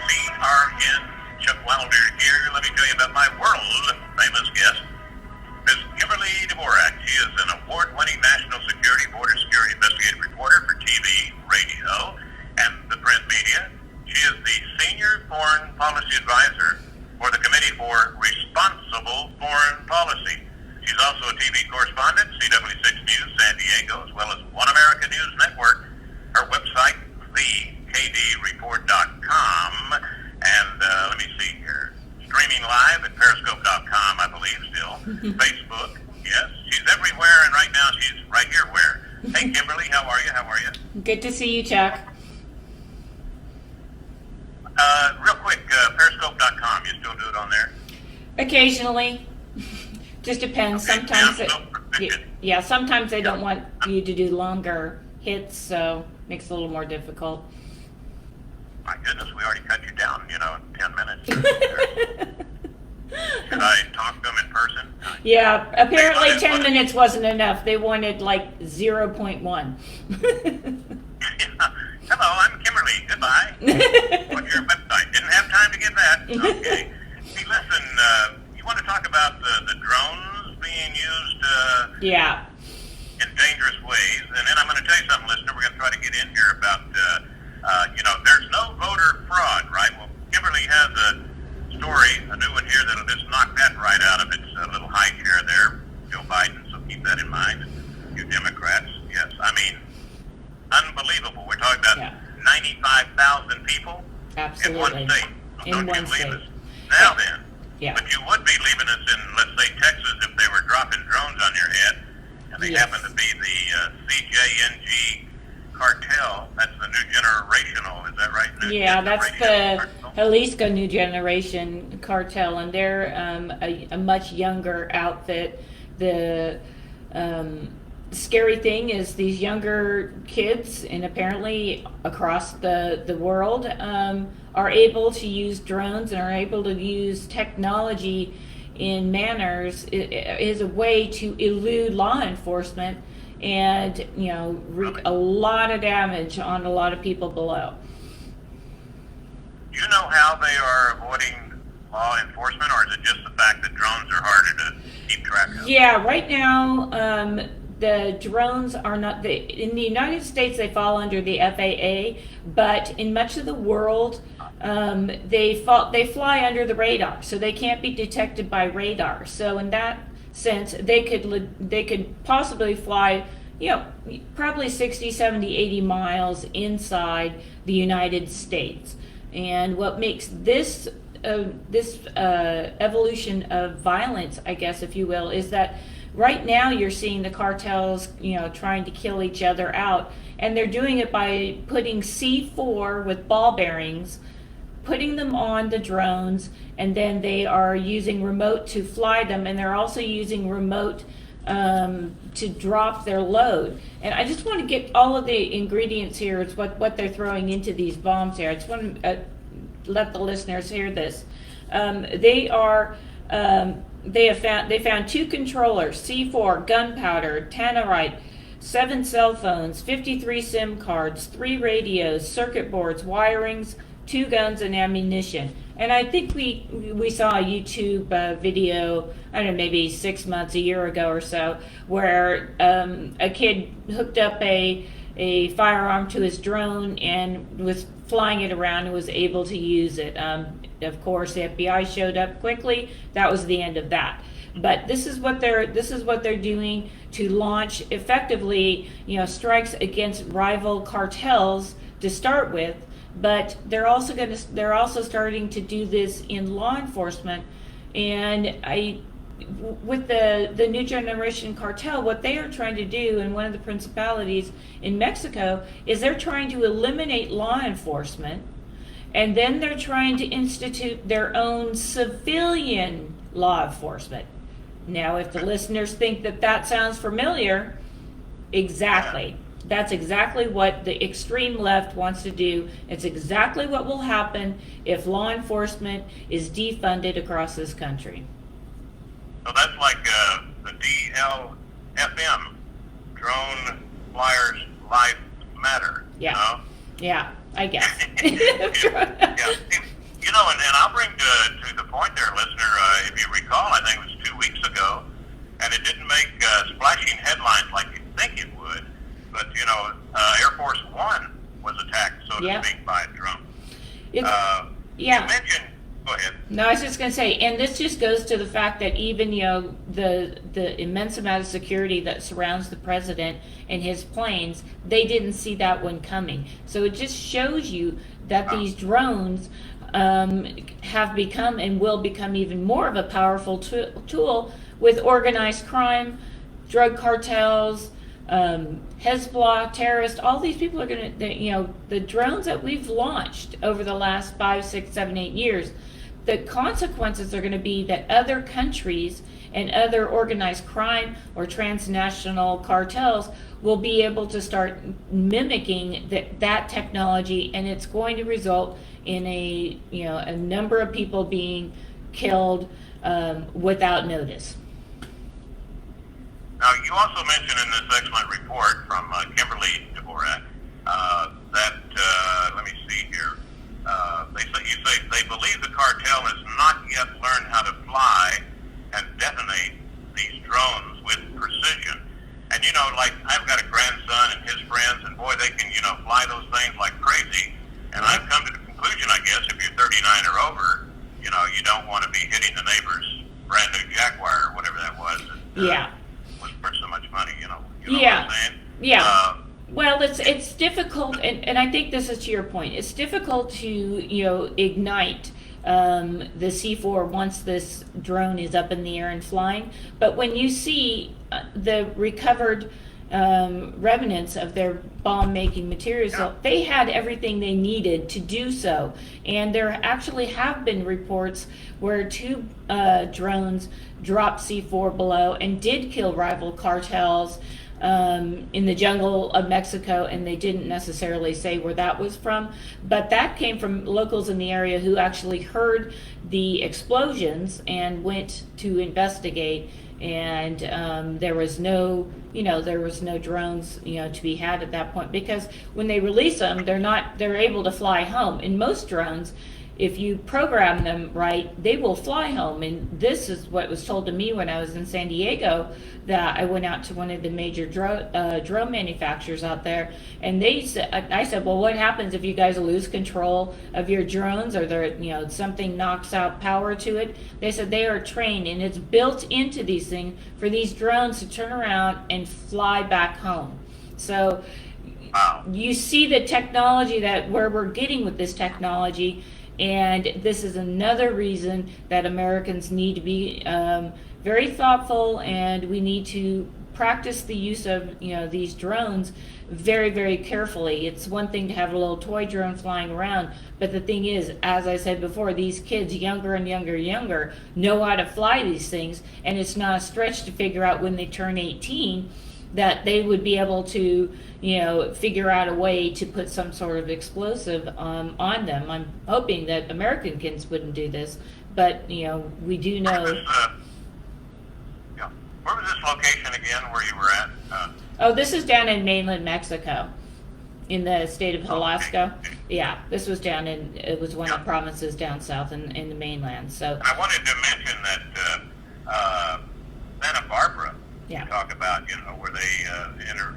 CRN Wilder here. Let me tell you about my world-famous guest, Ms. Kimberly Dvorak. She is an award-winning national security, border security investigative reporter for TV, radio, and the print media. She is the senior foreign policy advisor for the Committee for Responsible Foreign Policy. She's also a TV correspondent, CW6 News San Diego, as well as One America News Network. Her website, thekdreport.com, and let me see here, streaming live at periscope.com, I believe still, Facebook, yes, she's everywhere, and right now she's right here where. Hey, Kimberly, how are you? Good to see you, Chuck. Real quick, periscope.com, you still do it on there? Occasionally. Just depends. Okay, Sometimes sometimes they don't want you to do longer hits, so makes it a little more difficult. My goodness, we already cut you down, in 10 minutes. Should I talk to them in person? Yeah, apparently 10 minutes wasn't enough. They wanted like 0.1. Hello, I'm Kimberly. Goodbye. What's your website? Didn't have time to get that. Okay. Hey, listen, you want to talk about the drones being used Yeah. in dangerous ways? And then I'm going to tell you something, listener. We're going to try to get in here about, there's no voter fraud, right? Well, Kimberly has a story, a new one here that'll just knock that right out of its little high chair there, Joe Biden, so keep that in mind. You Democrats, yes. I mean, unbelievable. We're talking about 95,000 people Absolutely. in one state. So In don't one you believe state. us? Now then. Yeah. But you would be leaving us in, let's say, Texas if they were dropping drones on your head, and they happen to be the CJNG cartel. That's the new generational, is that right? That's the Jalisco New Generation cartel, and they're a much younger outfit. The scary thing is these younger kids, and apparently across the world, are able to use drones and are able to use technology in manners is a way to elude law enforcement and wreak a lot of damage on a lot of people below. Do you know how they are avoiding law enforcement, or is it just the fact that drones are harder to keep track of? Yeah, right now the drones are not in the United States. They fall under the FAA, but in much of the world, they fly under the radar, so they can't be detected by radar. So in that sense, they could possibly fly, probably 60, 70, 80 miles inside the United States. And what makes this evolution of violence, I guess, if you will, is that right now you're seeing the cartels, trying to kill each other out, and they're doing it by putting C4 with ball bearings, putting them on the drones, and then they are using remote to fly them, and they're also using remote to drop their load. And I just want to get all of the ingredients here. It's what they're throwing into these bombs here. I just want to let the listeners hear this. They found 2 controllers, C4, gunpowder, tannerite, 7 cell phones, 53 SIM cards, 3 radios, circuit boards, wirings, 2 guns, and ammunition. And I think we saw a YouTube video, I don't know, maybe 6 months, a year ago or so, where a kid hooked up a firearm to his drone and was flying it around and was able to use it. Of course, the FBI showed up quickly. That was the end of that. But this is what they're doing to launch effectively, strikes against rival cartels to start with. But they're also starting to do this in law enforcement. And with the New Generation cartel, what they are trying to do, and one of the principalities in Mexico, is they're trying to eliminate law enforcement, and then they're trying to institute their own civilian law enforcement. Now, if the listeners think that sounds familiar, exactly. That's exactly what the extreme left wants to do. It's exactly what will happen if law enforcement is defunded across this country. So that's like the DLFM, Drone Flyers Life Matter. Yeah. Yeah, I guess. Yeah. You know, and I'll bring to the point there, listener, if you recall, I think it was 2 weeks ago, and it didn't make splashing headlines like you'd think it would, but, you know, Air Force One was attacked, so to speak, by a drone. Yeah. You mentioned, go ahead. No, I was just going to say, and this just goes to the fact that even, you know, the immense amount of security that surrounds the president and his planes, they didn't see that one coming. So it just shows you that these drones have become and will become even more of a powerful tool with organized crime, drug cartels, Hezbollah, terrorists. All these people are going to, you know, the drones that we've launched over the last 5, 6, 7, 8 years, the consequences are going to be that other countries and other organized crime or transnational cartels will be able to start mimicking that technology, and it's going to result in a number of people being killed without notice. Now, you also mentioned in this excellent report from Kimberly Dvorak that, let me see here, you say they believe the cartel has not yet learned how to fly and detonate these drones with precision. And, you know, like, I've got a grandson and his friends, and boy, they can, you know, fly those things like crazy. And I've come to the conclusion, I guess, if you're 39 or over, you know, you don't want to be hitting the neighbor's brand new Jaguar or whatever that was. That, was worth so much money, you know what I'm saying? Yeah. Well, it's difficult, and I think this is to your point. It's difficult to, you know, ignite the C4 once this drone is up in the air and flying. But when you see the recovered remnants of their bomb-making materials, they had everything they needed to do so. And there actually have been reports where 2 drones dropped C4 below and did kill rival cartels in the jungle of Mexico, and they didn't necessarily say where that was from, but that came from locals in the area who actually heard the explosions and went to investigate, and there was no drones, you know, to be had at that point, because when they release them, they're able to fly home. In most drones, if you program them right, they will fly home. And this is what was told to me when I was in San Diego, that I went out to one of the major drone manufacturers out there, and I said, well, what happens if you guys lose control of your drones, or there, you know, something knocks out power to it? They said they are trained, and it's built into these things for these drones to turn around and fly back home. So you see the technology where we're getting with this technology. And this is another reason that Americans need to be very thoughtful, and we need to practice the use of, you know, these drones very, very carefully. It's one thing to have a little toy drone flying around, but the thing is, as I said before, these kids, younger and younger, know how to fly these things, and it's not a stretch to figure out when they turn 18 that they would be able to, you know, figure out a way to put some sort of explosive on them. I'm hoping that American kids wouldn't do this, but, you know, we do know. Where was this location again where you were at? This is down in mainland Mexico, in the state of Jalisco. Okay. Yeah, this was down it was one of the provinces down south in the mainland. So I wanted to mention that Santa Barbara. Yeah. Talk about, you know, where they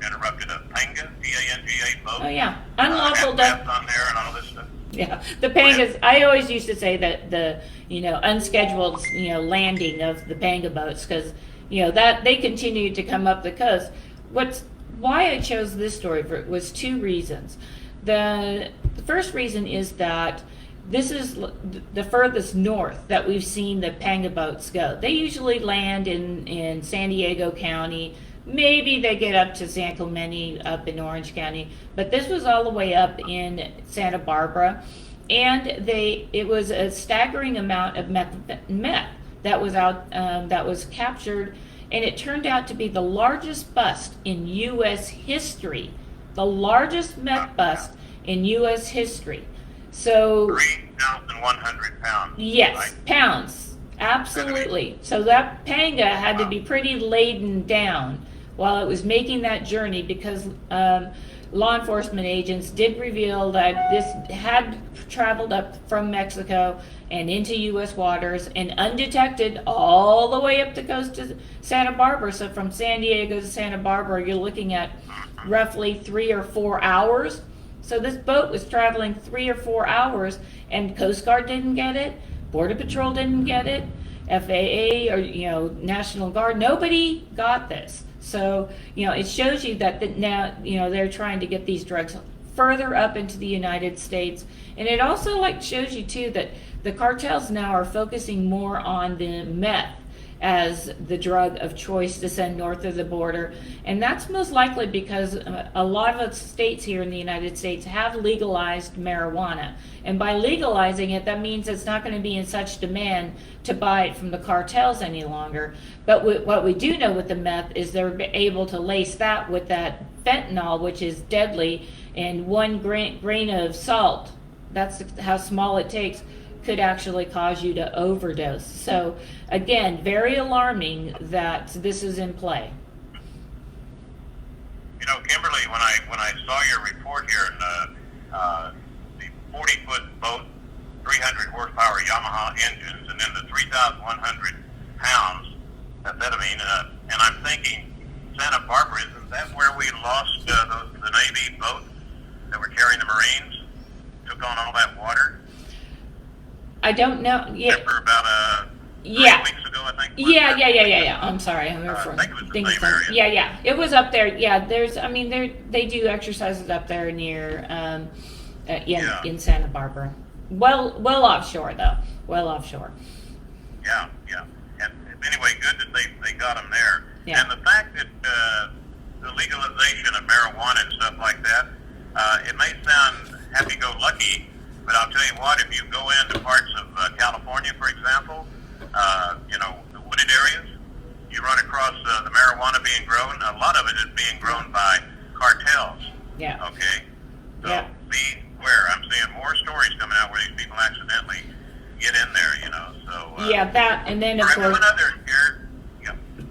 interrupted a Panga, P-A-N-G-A boat. Oh yeah, unlawful death on there and all this stuff. Yeah, the Pangas. I always used to say that the, you know, unscheduled, you know, landing of the Panga boats, because, you know, that they continued to come up the coast. Why I chose this story was 2 reasons. The first reason is that this is the furthest north that we've seen the Panga boats go. They usually land in San Diego County. Maybe they get up to San Clemente up in Orange County, but this was all the way up in Santa Barbara, and it was a staggering amount of meth that was that was captured, and it turned out to be the largest bust in U.S. history, the largest meth bust in U.S. history. So 3,100 pounds. Yes, right? Pounds, absolutely. So that Panga had to be pretty laden down while it was making that journey, because law enforcement agents did reveal that this had traveled up from Mexico and into U.S. waters and undetected all the way up the coast to Santa Barbara. So from San Diego to Santa Barbara, you're looking at roughly 3 or 4 hours. So this boat was traveling 3 or 4 hours, and Coast Guard didn't get it, Border Patrol didn't get it, FAA or National Guard, nobody got this. So it shows you that now they're trying to get these drugs further up into the United States, and it also shows you too that the cartels now are focusing more on the meth as the drug of choice to send north of the border. And that's most likely because a lot of states here in the United States have legalized marijuana. And by legalizing it, that means it's not going to be in such demand to buy it from the cartels any longer. But what we do know with the meth is they're able to lace that with that fentanyl, which is deadly, and 1 grain of salt, that's how small it takes, could actually cause you to overdose. So again, very alarming that this is in play. Kimberly, when I saw your report here in the 40-foot boat, 300 horsepower Yamaha engines, and then the 3,100 pounds amphetamine, and I'm thinking Santa Barbara, isn't that where we lost the Navy boat that were carrying the Marines, took on all that water? I don't know. Yeah. Remember about 3 weeks ago, I think. Yeah. I'm sorry. I think it was the same area. Yeah. It was up there. Yeah. They do exercises up there near in Santa Barbara. Well offshore though. Well offshore. Yeah. And anyway, good that they got them there. Yeah. And the fact that the legalization of marijuana and stuff like that, it may sound happy-go-lucky, but I'll tell you what, if you go into parts of California, for example, the wooded areas, you run across the marijuana being grown. A lot of it is being grown by cartels. Yeah. Okay? So Yeah. beware. I'm seeing more stories coming out where these people accidentally get in there, So, that, and then of for course, everyone out there here,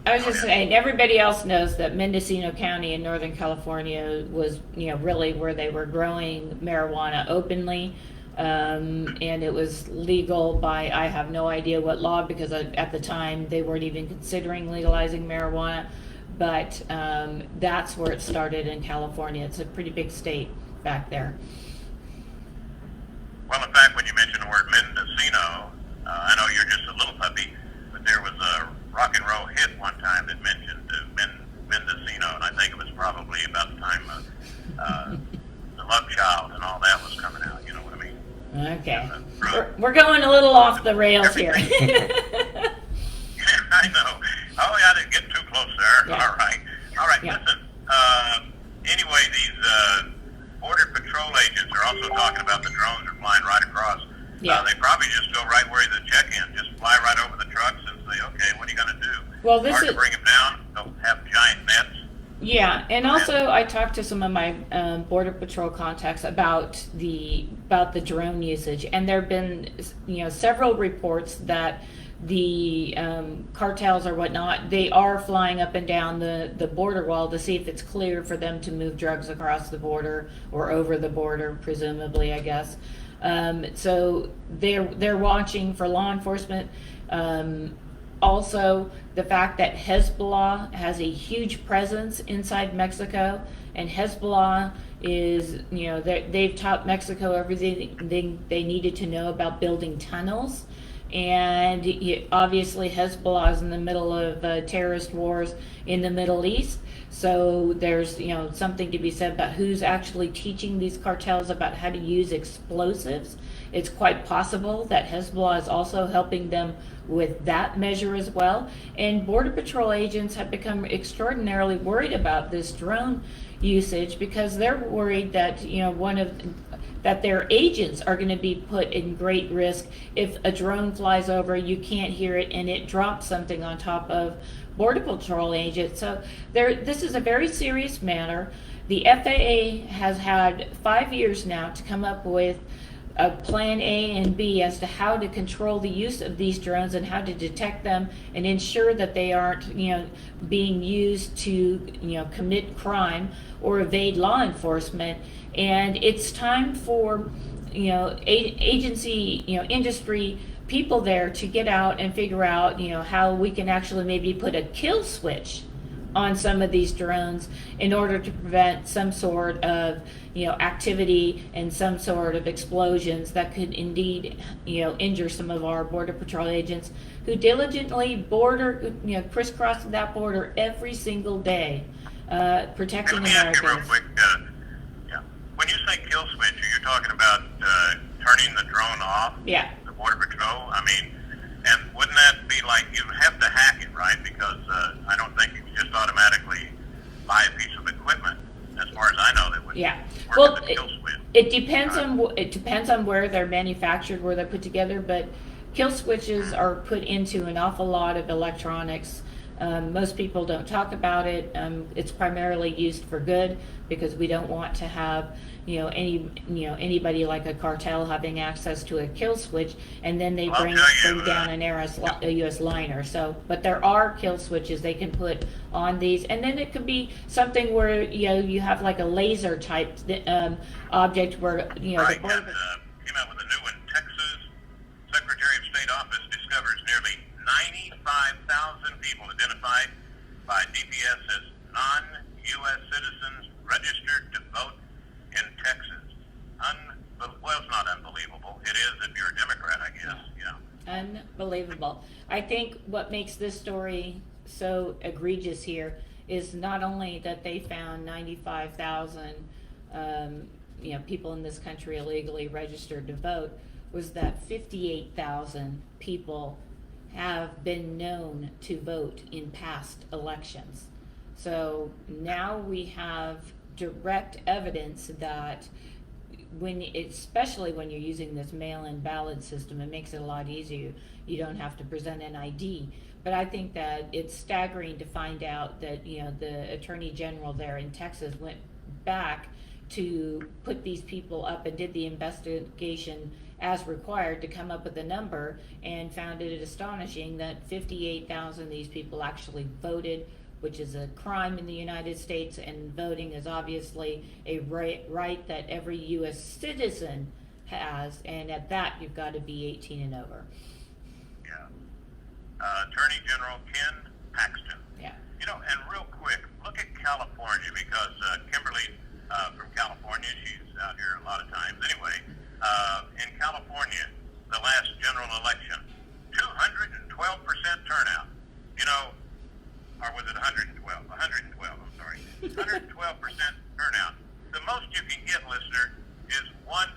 I was just saying, everybody else knows that Mendocino County in Northern California was, really where they were growing marijuana openly. And it was legal by, I have no idea what law, because at the time they weren't even considering legalizing marijuana, but that's where it started in California. It's a pretty big state back there. Well, in fact, when you mentioned the word Mendocino, I know you're just a little puppy, but there was a rock and roll hit one time that mentioned Mendocino, and I think it was probably about the time the Love Child and all that was coming out, you know what I mean? Okay. We're going a little off the rails here. I know. Oh, yeah, I didn't get too close there. Yeah. All right. Yeah. Listen, anyway, these Border Patrol agents are also talking about the drones are flying right across. Yeah. They probably just go right where the check-in, just fly right over the trucks and say, okay, what are you going to do? Well, this Hard is to bring them down. They'll have giant nets. Yeah, and also I talked to some of my Border Patrol contacts about the drone usage, and there have been several reports that the cartels or whatnot, they are flying up and down the border wall to see if it's clear for them to move drugs across the border or over the border, presumably, I guess. So they're watching for law enforcement. Also, the fact that Hezbollah has a huge presence inside Mexico, and Hezbollah is, they've taught Mexico everything they needed to know about building tunnels. And obviously Hezbollah is in the middle of terrorist wars in the Middle East. So there's, something to be said about who's actually teaching these cartels about how to use explosives. It's quite possible that Hezbollah is also helping them with that measure as well. And Border Patrol agents have become extraordinarily worried about this drone usage, because they're worried that, that their agents are going to be put in great risk if a drone flies over, you can't hear it, and it drops something on top of Border Patrol agents. So this is a very serious matter. The FAA has had 5 years now to come up with a plan A and B as to how to control the use of these drones and how to detect them and ensure that they aren't, being used to, commit crime or evade law enforcement. And it's time for, agency, industry people there to get out and figure out, how we can actually maybe put a kill switch on some of these drones in order to prevent some sort of activity and some sort of explosions that could indeed injure some of our border patrol agents who diligently crisscross that border every single day, protecting Let me ask you real Americans. quick. When you say kill switch, are you talking about turning the drone off? Yeah. The border patrol. I mean, and wouldn't that be like you have to hack it, right? Because I don't think you can just automatically buy a piece of equipment, as far as I know, that would work Well, as a kill switch. it depends on where they're manufactured, where they're put together, but kill switches are put into an awful lot of electronics. Most people don't talk about it. It's primarily used for good because we don't want to have anybody like a cartel having access to a kill switch, and then they bring down a U.S. liner. So, but there are kill switches they can put on these, and then it could be something where you have like a laser type object where Right, the and came out with a new one. Texas Secretary of State Office discovers nearly 95,000 people identified by DPS as non-U.S. citizens registered to vote in Texas. Well, it's not unbelievable. It is if you're a Democrat, I guess. Yeah. Unbelievable. I think what makes this story so egregious here is not only that they found 95,000 people in this country illegally registered to vote, was that 58,000 people have been known to vote in past elections. So now we have direct evidence that especially when you're using this mail-in ballot system, it makes it a lot easier. You don't have to present an ID. But I think that it's staggering to find out that the Attorney General there in Texas went back to put these people up and did the investigation as required to come up with a number, and found it astonishing that 58,000 of these people actually voted, which is a crime in the United States, and voting is obviously a right that every U.S. citizen has, and at that you've got to be 18 and over. Yeah. Attorney General Ken Paxton. Yeah. And real quick, look at California, because Kimberly from California, she's out here a lot of times. Anyway, in California, the last general election, 212% turnout. Or was it 112? 112, I'm sorry. 112% turnout. The most you can get, listener, is 100%.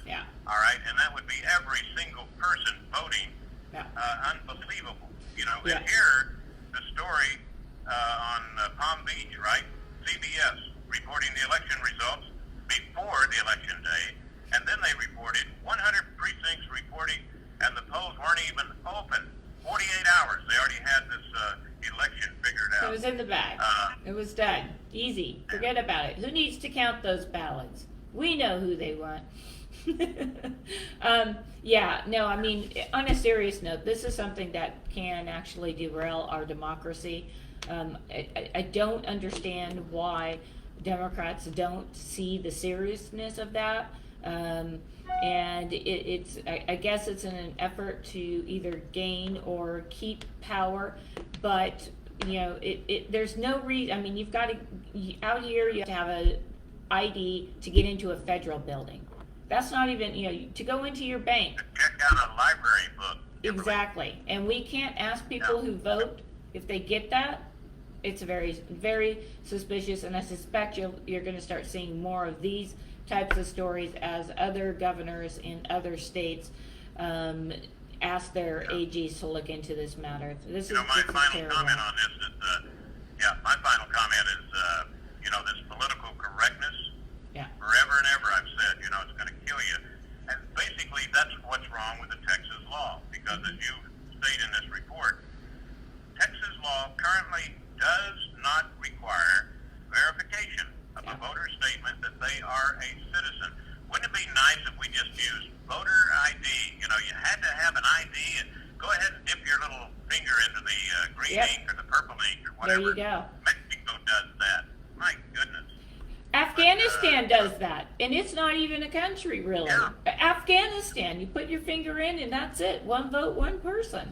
Yeah. All right? And that would be every single person voting. Yeah. Unbelievable. Yeah. And here, the story on Palm Beach, right? CBS reporting the election results before the election day, and then they reported 100 precincts reporting, and the polls weren't even open. 48 hours. They already had this election figured out. It was in the bag. It was done. Easy. Forget about it. Who needs to count those ballots? We know who they want. On a serious note, this is something that can actually derail our democracy. I don't understand why Democrats don't see the seriousness of that. And I guess it's in an effort to either gain or keep power, but there's no reason. I mean, you've got to out here. You have to have a ID to get into a federal building. That's not even to go into your bank. Check out a library book. Exactly, and we can't ask people who vote if they get that. It's very, very suspicious, and I suspect you're going to start seeing more of these types of stories as other governors in other states ask their AGs to look into this matter. This is my final terrible. comment on this is, my final comment is, this political correctness. Yeah. Forever and ever, I've said, it's going to kill you. And basically, that's what's wrong with the Texas law, because as you state in this report, Texas law currently does not require verification of a voter's statement that they are a citizen. Wouldn't it be nice if we Pakistan does that, and it's not even a country, really. Yeah. Afghanistan, you put your finger in, and that's it. One vote, one person.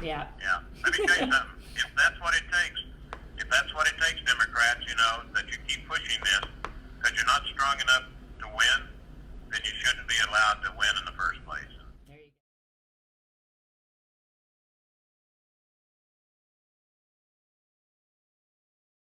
Yeah. Yeah. Let me tell you something. If that's what it takes, Democrats, that you keep pushing this because you're not strong enough to win, then you shouldn't be allowed to win in the first place.